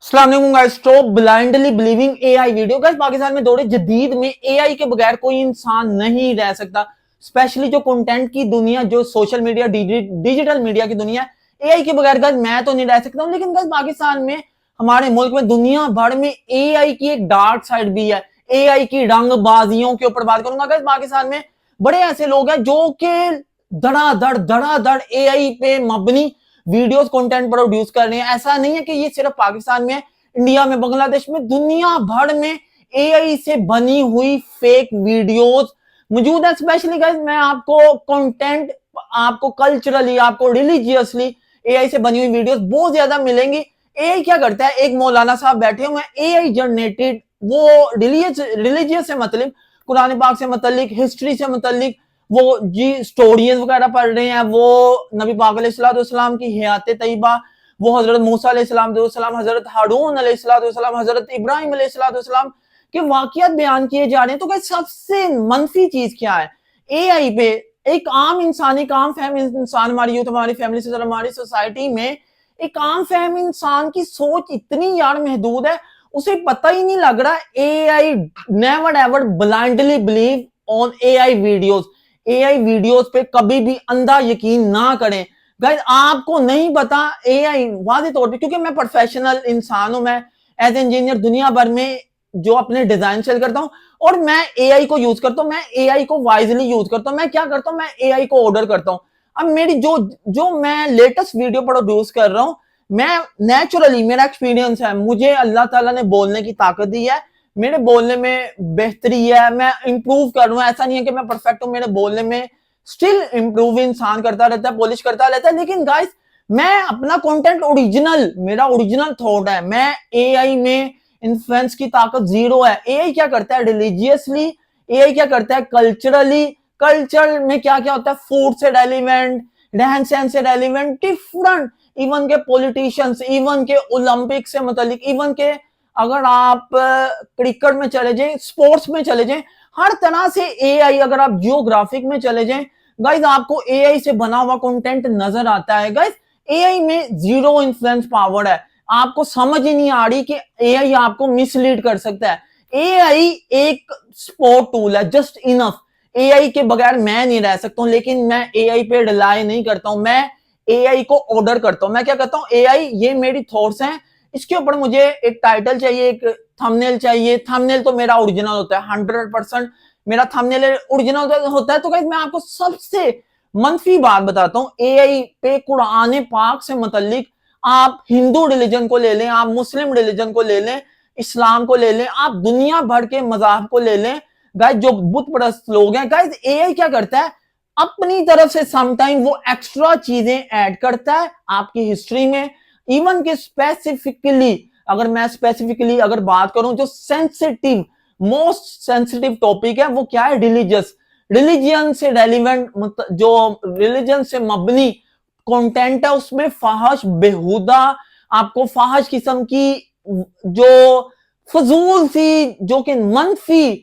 अस्सलाम वालेकुम guys. Stop blindly believing AI video. Guys Pakistan में दौरे जदीद में एआई के बगैर कोई इंसान नहीं रह सकता। स्पेशली जो कंटेंट की दुनिया, जो सोशल मीडिया, डिजिटल मीडिया की दुनिया, एआई के बगैर गाइस मैं तो नहीं रह सकता हूं। लेकिन गाइस पाकिस्तान में, हमारे मुल्क में, दुनिया भर में एआई की एक डार्क साइड भी है। एआई की रंगबाजियों के ऊपर बात करूंगा। गाइस पाकिस्तान में बड़े ऐसे लोग हैं जो कि धड़ाधड़ एआई पे मबनी वीडियोस कंटेंट प्रोड्यूस कर रहे हैं। ऐसा नहीं है कि ये सिर्फ पाकिस्तान में, इंडिया में, बांग्लादेश में, दुनिया भर में एआई से बनी हुई फेक वीडियोस मौजूद है। स्पेशली गाइस मैं आपको कंटेंट, आपको कल्चरली, आपको रिलीजियसली एआई से बनी हुई वीडियोस बहुत ज्यादा मिलेंगी। एआई क्या करता है? एक मौलाना साहब बैठे हुए हैं, एआई जनरेटेड, वो रिलीजियस से मतलब, कुरान पाक से मतलब, हिस्ट्री से मतलब, वो जी स्टोरीज वगैरह पढ़ रहे हैं, वो नबी पाक अलैहिस्सलाम की हयात तैयबा, वो हजरत मूसा अलैहिस्सलाम, हजरत हारून अलैहिस्सलाम, हजरत इब्राहिम अलैहिस्सलाम के वाकयात बयान किए जा रहे हैं। तो क्या सबसे मनफी चीज क्या है एआई पे? एक आम इंसान, एक आम फहम इंसान, हमारी यूथ, हमारी फैमिली से, हमारी सोसाइटी में एक आम फहम इंसान की सोच इतनी यार महदूद है, उसे पता ही नहीं लग रहा। AI never ever blindly believe on AI videos. AI videos पे कभी भी अंधा यकीन ना करें। गाइस आपको नहीं पता एआई वादे तौर पे, क्योंकि मैं प्रोफेशनल इंसान हूं, मैं एज इंजीनियर दुनिया भर में जो अपने डिजाइन सेल करता हूं, और मैं एआई को यूज करता हूं। मैं एआई को वाइजली यूज करता हूं। मैं क्या करता हूं? मैं एआई को ऑर्डर करता हूं। अब मेरी जो जो मैं लेटेस्ट वीडियो प्रोड्यूस कर रहा हूं, मैं नेचुरली, मेरा एक्सपीरियंस है, मुझे अल्लाह ताला ने बोलने की ताकत दी है, मेरे बोलने में बेहतरी है, मैं इंप्रूव कर रहा हूं। ऐसा नहीं है कि मैं परफेक्ट हूं, मेरे बोलने में स्टिल इंप्रूव इंसान करता रहता है, पॉलिश करता रहता है। लेकिन गाइस मैं अपना कंटेंट ओरिजिनल, मेरा ओरिजिनल थॉट है। मैं एआई में इन्फ्लुएंस की ताकत जीरो है। एआई क्या करता है? रिलीजियसली। एआई क्या करता है? कल्चरली। कल्चर में क्या क्या होता है? फूड से रेलिवेंट, रहन सहन से रेलिवेंट, डिफरेंट, इवन के पॉलिटिशियंस, इवन के ओलंपिक से मतलब, इवन के अगर आप क्रिकेट में चले जाएं, स्पोर्ट्स में चले जाएं, हर तरह से एआई, अगर आप जियोग्राफिक में चले जाएं, गाइस आपको एआई से बना हुआ कंटेंट नजर आता है। गाइस एआई में जीरो इन्फ्लुएंस पावर है। आपको समझ ही नहीं आ रही कि एआई आपको मिसलीड कर सकता है। एआई एक सपोर्ट टूल है, जस्ट इनफ। एआई के बगैर मैं नहीं रह सकता हूं, लेकिन मैं एआई पे रिलाई नहीं करता हूं। मैं एआई को ऑर्डर करता हूं। मैं क्या करता हूं? एआई, ये मेरी थॉट्स हैं, इसके ऊपर मुझे एक टाइटल चाहिए, एक थंबनेल चाहिए। थंबनेल तो मेरा ओरिजिनल होता है, 100% मेरा थंबनेल ओरिजिनल होता है। तो गाइस मैं आपको सबसे मनफी बात बताता हूं एआई पे, कुरान पाक से मुतल्लिक। आप हिंदू रिलीजन को ले लें, आप मुस्लिम रिलीजन को ले लें, इस्लाम को ले लें, आप दुनिया भर के मजाहब को ले लें, गाइस जो बुत परस्त लोग हैं, गाइस एआई क्या करता है? अपनी तरफ से समटाइम वो एक्स्ट्रा चीजें ऐड करता है आपकी हिस्ट्री में। इवन के स्पेसिफिकली, अगर मैं स्पेसिफिकली अगर बात करूं, जो सेंसिटिव, मोस्ट सेंसिटिव टॉपिक है, वो क्या है? रिलीजियस, रिलीजियन से रेलिवेंट, जो रिलीजन से मबनी कंटेंट है, उसमें फाहश, बेहुदा, आपको फाहश किस्म की, जो फजूल सी, जो कि मनफी,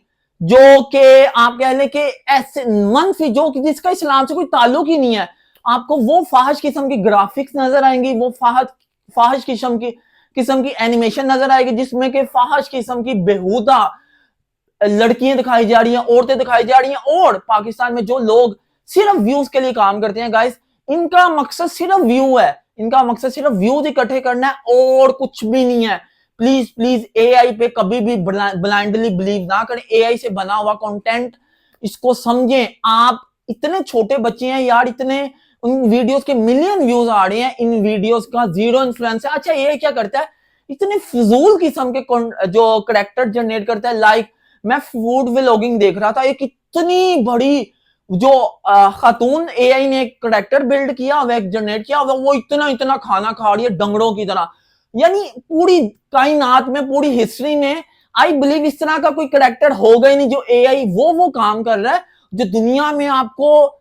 जो कि आप कह लें कि ऐसे मनफी, जो कि जिसका इस्लाम से कोई ताल्लुक ही नहीं है, आपको वो फाहश किस्म की ग्राफिक्स नजर आएंगी, वो फाहश किस्म की एनिमेशन नजर आएगी, जिसमें कि फाहश किस्म की बेहुदा लड़कियां दिखाई जा रही हैं, औरतें दिखाई जा रही हैं। और पाकिस्तान में जो लोग सिर्फ व्यूज के लिए काम करते हैं, गाइस इनका मकसद सिर्फ व्यू है, इनका मकसद सिर्फ व्यूज इकट्ठे करना है और कुछ भी नहीं है। प्लीज प्लीज एआई पे कभी भी ब्लाइंडली बिलीव ना करें। एआई से बना हुआ कंटेंट, इसको समझें। आप इतने छोटे बच्चे हैं यार, इतने उन वीडियोस के मिलियन व्यूज आ रहे हैं, इन वीडियोस का जीरो इन्फ्लुएंस है। अच्छा एआई क्या करता है? इतने फजूल किस्म के जो करेक्टर जनरेट करता है। लाइक मैं फूड व्लॉगिंग देख रहा था, एक इतनी बड़ी जो खातून, एआई ने एक करेक्टर बिल्ड किया हुआ, एक जनरेट किया हुआ, वो इतना इतना खाना खा रही है डंगरों की तरह। यानी पूरी कायनात में, पूरी हिस्ट्री में, आई बिलीव इस तरह का कोई करेक्टर होगा ही नहीं जो एआई वो काम कर रहा है, जो दुनिया में आपको,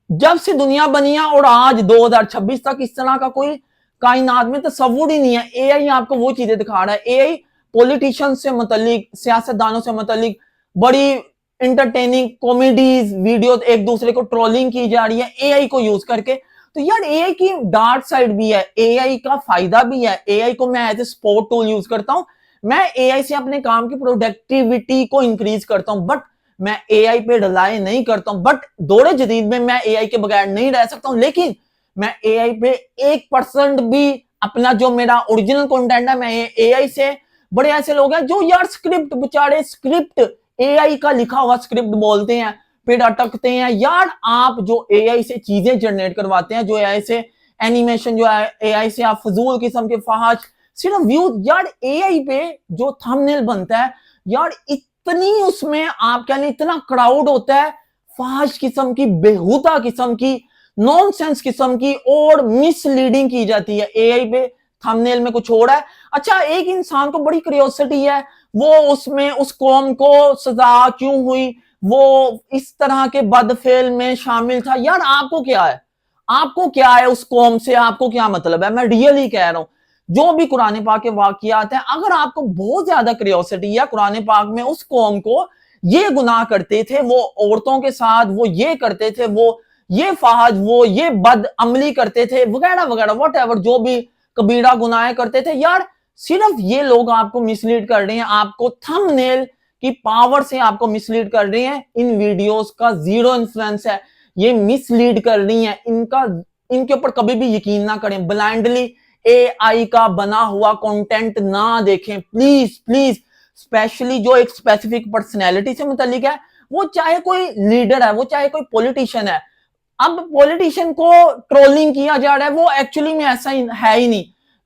जब से दुनिया बनी है और आज 2026 तक, इस तरह का कोई कायनात में तस्वुर ही नहीं है। एआई आपको वो चीजें दिखा रहा है। एआई पॉलिटिशियन से मुतल्लिक, सियासतदानों से मुतल्लिक बड़ी इंटरटेनिंग कॉमेडीज वीडियो, एक दूसरे को ट्रोलिंग की जा रही है एआई को यूज करके। तो यार एआई की डार्क साइड भी है, एआई का फायदा भी है। एआई को मैं as a support tool use करता हूं। मैं एआई से अपने काम की प्रोडक्टिविटी को इंक्रीज करता हूं, बट मैं एआई पे रिलाय नहीं करता हूं। बट दौरे जदीद में मैं एआई के बगैर नहीं रह सकता हूं, लेकिन मैं एआई पे 1% भी अपना जो मेरा ओरिजिनल कंटेंट है, मैं एआई से, बड़े ऐसे लोग हैं जो यार स्क्रिप्ट, बेचारे स्क्रिप्ट एआई का लिखा हुआ स्क्रिप्ट बोलते हैं, फिर अटकते हैं। यार आप जो एआई से चीजें जनरेट करवाते हैं, जो एआई से एनिमेशन, जो एआई से आप फजूल किस्म के फहाश सिर्फ व्यू, यार एआई पे जो थंबनेल बनता है, यार इतनी उसमें आप कह लें इतना क्राउड होता है, फहाश किस्म की, बेहुदा किस्म की, नॉनसेंस किस्म की और मिसलीडिंग की जाती है। एआई पे थंबनेल में कुछ हो रहा है, अच्छा एक इंसान को बड़ी क्यूरियोसिटी है, वो उसमें उस कौम को सजा क्यों हुई, वो इस तरह के बदफेल में शामिल था। यार आपको क्या है, आपको क्या है उस कौम से, आपको क्या मतलब है? मैं रियली कह रहा हूं, जो भी कुरान पाक के वाकयात हैं, अगर आपको बहुत ज्यादा क्यूरियोसिटी है कुरान पाक में उस कौम को, ये गुनाह करते थे वो औरतों के साथ, वो ये करते थे, वो ये फहाज, वो ये बद अमली करते थे, वगैरह वगैरह, वट एवर, जो भी कबीरा गुनाह करते थे, यार सिर्फ ये लोग आपको मिसलीड कर रहे हैं, आपको थंबनेल की पावर से आपको मिसलीड कर रही हैं। इन वीडियोस का जीरो इन्फ्लुएंस है, ये मिसलीड कर रही हैं, इनका, इनके ऊपर कभी भी यकीन ना करें। ब्लाइंडली एआई का बना हुआ कंटेंट ना देखें प्लीज प्लीज, स्पेशली जो एक स्पेसिफिक पर्सनैलिटी से मुतालिक है, वो चाहे कोई लीडर है, वो चाहे कोई पॉलिटिशियन है। अब पॉलिटिशियन को ट्रोलिंग किया जा रहा है, वो एक्चुअली में ऐसा है ही नहीं।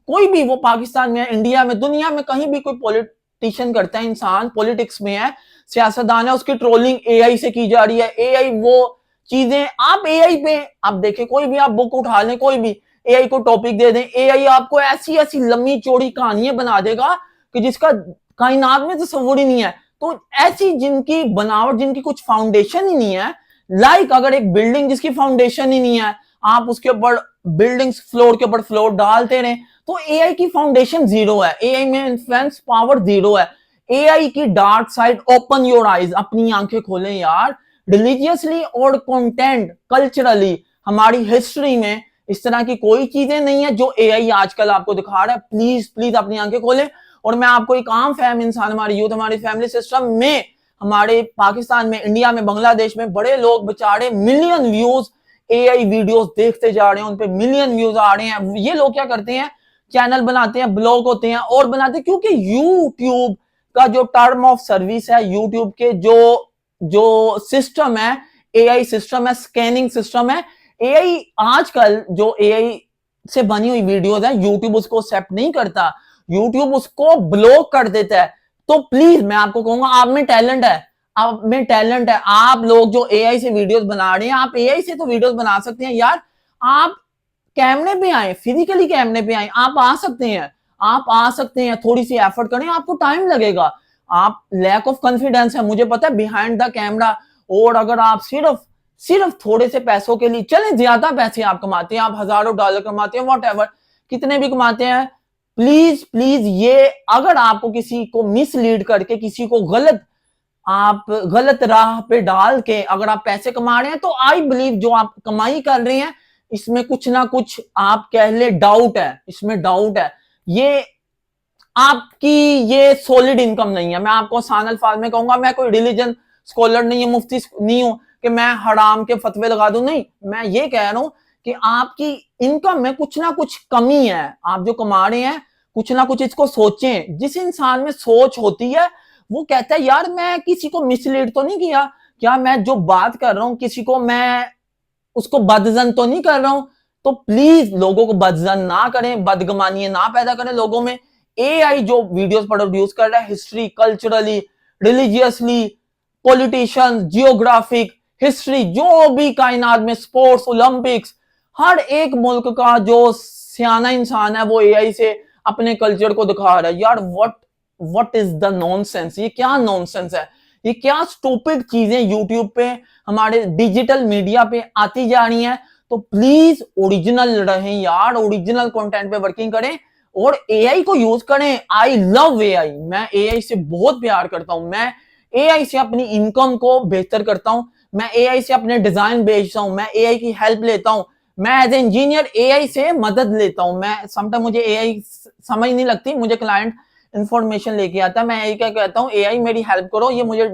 कोई भी, वो पाकिस्तान में, इंडिया में, दुनिया में कहीं भी कोई पॉलिटिशियन करता है, इंसान पॉलिटिक्स में है, सियासतदान है, उसकी ट्रोलिंग एआई से की जा रही है। एआई वो चीजें आप एआई पे आप देखें, कोई भी आप बुक उठा लें, कोई भी एआई को टॉपिक दे दें, एआई आपको ऐसी ऐसी लंबी चौड़ी कहानियां बना देगा कि जिसका कायनात में तस्वुर ही नहीं है। तो ऐसी जिनकी बनावट, जिनकी कुछ फाउंडेशन ही नहीं है, लाइक अगर एक बिल्डिंग जिसकी फाउंडेशन ही नहीं है, आप उसके ऊपर बिल्डिंग्स फ्लोर के ऊपर फ्लोर डालते रहे, तो एआई की फाउंडेशन जीरो है, एआई में इन्फ्लुएंस पावर जीरो है। एआई की dark side, open your eyes, अपनी आंखें खोलें यार। रिलीजियसली और कंटेंट कल्चरली हमारी हिस्ट्री में इस तरह की कोई चीजें नहीं है जो एआई आजकल आपको दिखा रहा है। प्लीज प्लीज अपनी आंखें खोलें। और मैं आपको एक आम फैम इंसान, हमारी यूथ, हमारी फैमिली सिस्टम में, हमारे पाकिस्तान में, इंडिया में, बांग्लादेश में बड़े लोग बेचारे मिलियन व्यूज एआई वीडियोस देखते जा रहे हैं, उन पे मिलियन व्यूज आ रहे हैं। ये लोग क्या करते हैं, चैनल बनाते हैं, ब्लॉग होते हैं और बनाते हैं, क्योंकि यूट्यूब का जो टर्म ऑफ सर्विस है, यूट्यूब के जो सिस्टम है, एआई सिस्टम है, स्कैनिंग सिस्टम है, एआई आजकल जो एआई से बनी हुई वीडियोस है, यूट्यूब उसको एक्सेप्ट नहीं करता, यूट्यूब उसको ब्लॉक कर देता है। तो प्लीज मैं आपको कहूंगा, आप में टैलेंट है, आप में टैलेंट है, आप लोग जो एआई से वीडियोस बना रहे हैं, आप एआई से तो वीडियोस बना सकते हैं यार। आप कैमरे पे आए, फिजिकली कैमरे पे आए, आप आ सकते हैं, आप आ सकते हैं, थोड़ी सी एफर्ट करें, आपको टाइम लगेगा। आप लैक ऑफ कॉन्फिडेंस है, मुझे पता है, बिहाइंड द कैमरा। और अगर आप सिर्फ सिर्फ थोड़े से पैसों के लिए, चले ज्यादा पैसे आप कमाते हैं, आप हजारों डॉलर कमाते हैं, वॉट एवर, कितने भी कमाते हैं, प्लीज प्लीज ये, अगर आपको किसी को मिसलीड करके, किसी को आप गलत राह पे डाल के अगर आप पैसे कमा रहे हैं, तो आई बिलीव जो आप कमाई कर रहे हैं, इसमें कुछ ना कुछ आप कह ले डाउट है, इसमें डाउट है। ये आपकी ये सॉलिड इनकम नहीं है। मैं आपको आसान अल्फाज में कहूंगा, मैं कोई रिलीजन स्कॉलर नहीं है, मुफ्ती नहीं हूं कि मैं हराम के फतवे लगा दूं, नहीं, मैं ये कह रहा हूं कि आपकी इनकम में कुछ ना कुछ कमी है। आप जो कमा रहे हैं, कुछ ना कुछ इसको सोचें। जिस इंसान में सोच होती है, वो कहता है यार मैं किसी को मिसलीड तो नहीं किया, क्या मैं जो बात कर रहा हूं किसी को, मैं उसको बदजन तो नहीं कर रहा हूं। तो प्लीज लोगों को बदजन ना करें, बदगमानी ना पैदा करें लोगों में। एआई जो वीडियोस प्रोड्यूस कर रहा है, history, culturally, religiously, politician, geographic, history, जो भी कायनात में, स्पोर्ट्स, ओलंपिक्स, हर एक मुल्क का जो सियाना इंसान है, वो एआई से अपने कल्चर को दिखा रहा है। यार व्हाट इज द नॉनसेंस, ये क्या नॉनसेंस है, ये क्या स्टूपिड चीजें यूट्यूब पे, हमारे डिजिटल मीडिया पे आती जा रही हैं। तो प्लीज ओरिजिनल रहें यार, ओरिजिनल कंटेंट पे वर्किंग करें और एआई को यूज करें। आई लव एआई, मैं एआई से बहुत प्यार करता हूं, मैं एआई से अपनी इनकम को बेहतर करता हूं, मैं एआई से अपने डिजाइन बेचता हूं, मैं एआई की हेल्प लेता हूं, मैं एज ए इंजीनियर एआई से मदद लेता हूं। मैं समटाइम मुझे एआई समझ नहीं लगती, मुझे क्लाइंट इंफॉर्मेशन लेके आता है, मैं एआई क्या कहता हूँ, एआई मेरी हेल्प करो, ये मुझे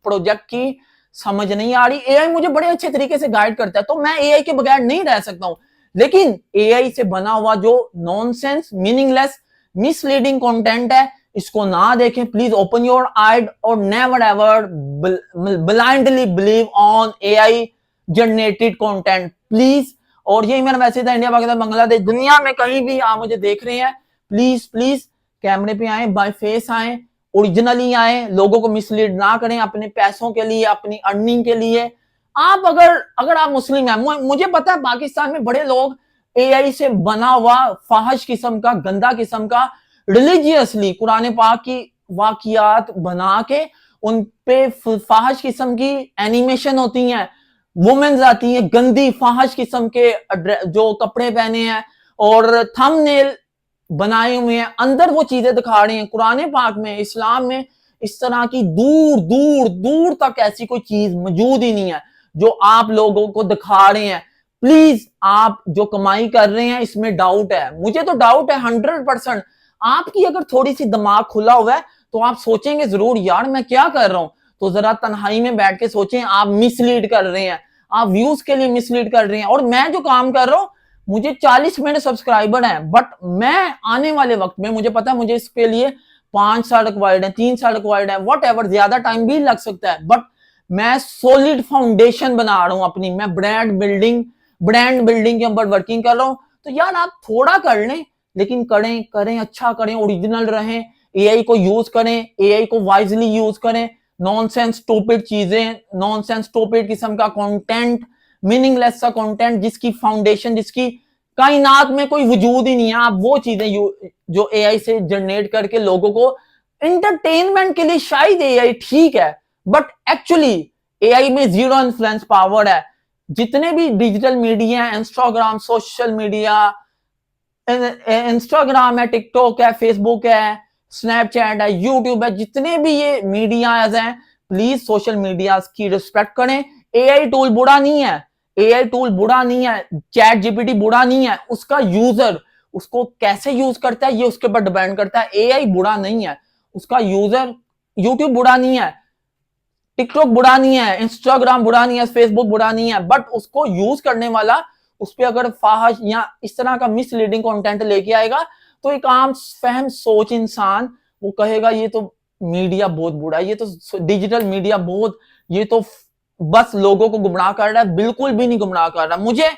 प्रोजेक्ट की समझ नहीं आ रही। एआई मुझे बड़े अच्छे तरीके से गाइड करता है, तो मैं एआई के बगैर नहीं रह सकता हूं। लेकिन एआई से बना हुआ जो नॉनसेंस, मीनिंगलेस, मिसलीडिंग कंटेंट है, इसको ना देखें प्लीज। ओपन योर आइज और never ever blindly believe on AI generated content please. और यही मेरा मैसेज था, इंडिया, पाकिस्तान, बांग्लादेश, दुनिया में कहीं भी आप मुझे देख रहे हैं, प्लीज प्लीज कैमरे पे आए, बाय फेस आए, ओरिजिनली आए, लोगों को मिसलीड ना करें अपने पैसों के लिए, अपनी अर्निंग के लिए। आप अगर आप मुस्लिम हैं, मुझे पता है पाकिस्तान में बड़े लोग एआई से बना हुआ फाहश किस्म का, गंदा किस्म का, रिलीजियसली कुरान पाक की वाकियात बना के उन पे फाहश किस्म की एनिमेशन होती हैं, वुमेन्स आती हैं गंदी फाहश किस्म के जो कपड़े पहने हैं और थंबनेल बनाए हुए हैं, अंदर वो चीजें दिखा रहे हैं। कुरान पाक में, इस्लाम में इस तरह की दूर दूर दूर तक ऐसी कोई चीज मौजूद ही नहीं है जो आप लोगों को दिखा रहे हैं। प्लीज, आप जो कमाई कर रहे हैं इसमें डाउट है, मुझे तो डाउट है 100%। आपकी अगर थोड़ी सी दिमाग खुला हुआ है तो आप सोचेंगे जरूर, यार मैं क्या कर रहा हूं। तो जरा तन्हाई में बैठ के सोचें, आप मिसलीड कर रहे हैं, आप व्यूज के लिए मिसलीड कर रहे हैं। और मैं जो काम कर रहा हूं, मुझे 40 मिलियन सब्सक्राइबर हैं, बट मैं आने वाले वक्त में, मुझे पता है मुझे इसके लिए 5 साल रिक्वायर्ड है, 3 साल रिक्वायर्ड है, वट एवर, ज्यादा टाइम भी लग सकता है, बट मैं सॉलिड फाउंडेशन बना रहा हूं अपनी। मैं ब्रांड बिल्डिंग के ऊपर वर्किंग कर रहा हूं। तो यार आप थोड़ा कर लें, लेकिन करें अच्छा करें, ओरिजिनल रहें, एआई को यूज करें, एआई को वाइजली यूज करें। नॉनसेंस स्टूपिड चीजें, नॉनसेंस स्टूपिड किस्म का कंटेंट, मीनिंगलेस सा कंटेंट जिसकी फाउंडेशन, जिसकी कायनात में कोई वजूद ही नहीं है, आप वो चीजें जो एआई से जनरेट करके लोगों को एंटरटेनमेंट के लिए, शायद एआई ठीक है, बट एक्चुअली एआई में जीरो इन्फ्लुएंस पावर है। जितने भी digital media, Instagram, social media, Instagram है, टिकटॉक है, फेसबुक है, स्नैपचैट है, यूट्यूब है, जितने भी ये मीडियाज हैं, प्लीज सोशल मीडिया की रिस्पेक्ट करें। एआई टूल बुरा नहीं है, एआई टूल बुरा नहीं है, चैट जीपीटी बुरा नहीं है, उसका यूजर उसको कैसे यूज करता है ये उसके ऊपर डिपेंड करता है। एआई बुरा नहीं है, उसका यूजर, यूट्यूब बुरा नहीं है, टिकटॉक बुरा नहीं है, इंस्टाग्राम बुरा नहीं है, फेसबुक बुरा नहीं है, बट उसको यूज करने वाला उस पर अगर फाहश या इस तरह का मिसलीडिंग कंटेंट लेके आएगा, तो एक आम फहम सोच इंसान वो कहेगा ये तो मीडिया बहुत बुरा है, ये तो डिजिटल मीडिया बहुत, ये तो बस लोगों को गुमराह कर रहा है। बिल्कुल भी नहीं गुमराह कर रहा। मुझे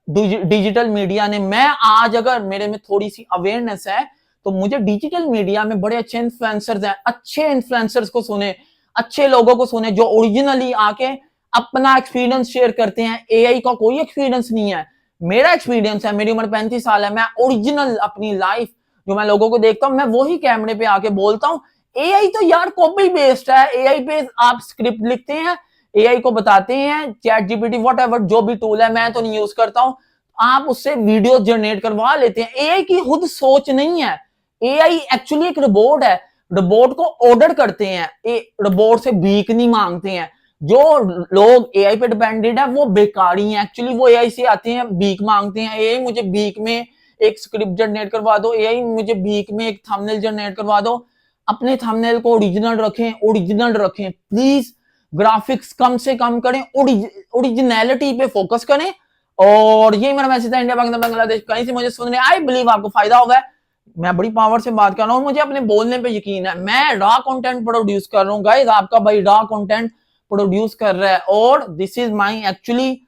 डिजिटल मीडिया ने, मैं आज अगर मेरे में थोड़ी सी अवेयरनेस है तो मुझे डिजिटल मीडिया में बड़े अच्छे इन्फ्लुएंसर्स हैं, अच्छे इन्फ्लुएंसर्स को सुने, अच्छे लोगों को सुने जो ओरिजिनली आके अपना एक्सपीरियंस शेयर करते हैं। एआई का कोई एक्सपीरियंस नहीं है, मेरा एक्सपीरियंस है, मेरी उम्र 35 साल है, मैं ओरिजिनल अपनी लाइफ जो मैं लोगों को देखता हूं, मैं वही कैमरे पे आके बोलता हूं। एआई तो यार कॉपी बेस्ड है, एआई पे आप स्क्रिप्ट लिखते हैं, एआई को बताते हैं, चैट जीपीटी वट एवर जो भी टूल है, मैं तो नहीं यूज करता हूं, आप उससे वीडियो जनरेट करवा लेते हैं। एआई की खुद सोच नहीं है, एआई एक्चुअली एक रोबोट है, रोबोट को ऑर्डर करते हैं, रोबोट से भीख नहीं मांगते हैं। जो लोग एआई पे डिपेंडेंट है वो बेकारी हैं, एक्चुअली वो एआई से आते हैं, भीख मांगते हैं, एआई मुझे भीख में एक स्क्रिप्ट जनरेट करवा दो, एआई मुझे भीख में एक थंबनेल जनरेट करवा दो। अपने थंबनेल को ओरिजिनल रखें प्लीज, ग्राफिक्स कम से कम करें, ओरिजिनलिटी पे फोकस करें। और ये मेरा मैसेज था, इंडिया, पाकिस्तान, बांग्लादेश, कहीं से मुझे सुन रहे, आई बिलीव आपको फायदा होगा। मैं बड़ी पावर से बात कर रहा हूँ, मुझे अपने बोलने पे यकीन है, मैं रॉ कंटेंट प्रोड्यूस कर रहा हूँ गाइस, आपका भाई रॉ कंटेंट प्रोड्यूस कर रहा है, और this is my actually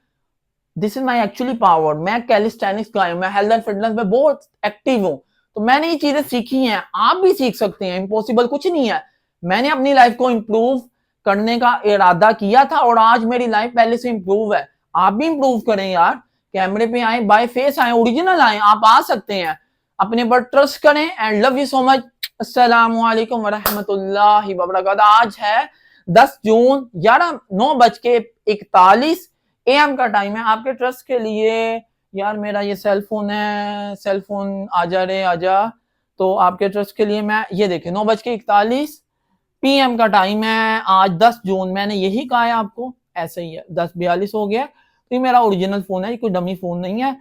power. मैं कैलिस्थेनिक्स का हूं, मैं हेल्थ एंड फिटनेस में बहुत एक्टिव हूं, तो मैंने ये चीजें सीखी हैं, आप भी सीख सकते हैं, इम्पॉसिबल कुछ नहीं है। मैंने अपनी लाइफ को इंप्रूव करने का इरादा किया था और आज मेरी लाइफ पहले से इंप्रूव है। आप भी इंप्रूव करें यार, कैमरे पे आए, बाय फेस आए, ओरिजिनल आए, आप आ सकते हैं, अपने पर ट्रस्ट करें। And love you so much. अस्सलाम वालेकुम वरहमतुल्लाहि वबरकातुहू। आज है 10 जून, 9:41 AM का टाइम है। आपके ट्रस्ट के लिए यार, मेरा ये सेल फोन है, सेल फोन आजा रे आजा, तो आपके ट्रस्ट के लिए मैं ये देखे 9:41 PM का टाइम है आज 10 जून। मैंने यही कहा है आपको, ऐसे ही है, 10:42 हो गया। तो ये मेरा ओरिजिनल फोन है, ये कोई डमी फोन नहीं है।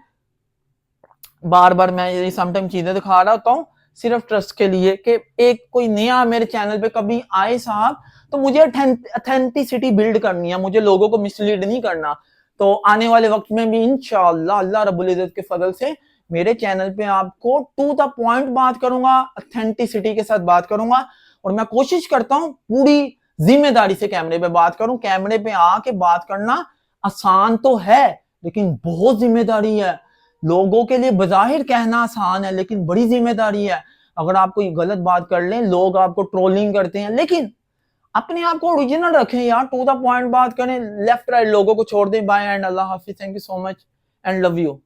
बार बार मैं ये समटाइम चीजें दिखा रहा होता हूँ सिर्फ ट्रस्ट के लिए कि एक कोई नया मेरे चैनल पे कभी आए साहब तो मुझे ऑथेंटिसिटी बिल्ड करनी है, मुझे लोगों को मिसलीड नहीं करना। तो आने वाले वक्त में भी इंशाअल्लाह अल्लाह रब्बुल इज्जत के फजल से मेरे चैनल पे आपको टू द पॉइंट बात करूंगा, ऑथेंटिसिटी के साथ बात करूंगा, और मैं कोशिश करता हूँ पूरी जिम्मेदारी से कैमरे पे बात करूं। कैमरे पे आके बात करना आसान तो है लेकिन बहुत जिम्मेदारी है। लोगों के लिए बजाहिर कहना आसान है लेकिन बड़ी जिम्मेदारी है। अगर आप कोई गलत बात कर लें, लोग आपको ट्रोलिंग करते हैं, लेकिन अपने आप को ओरिजिनल रखें यार, टू द पॉइंट बात करें, लेफ्ट राइट लोगों को छोड़ दें। बाय एंड अल्लाह हाफिज, thank you so much and love you.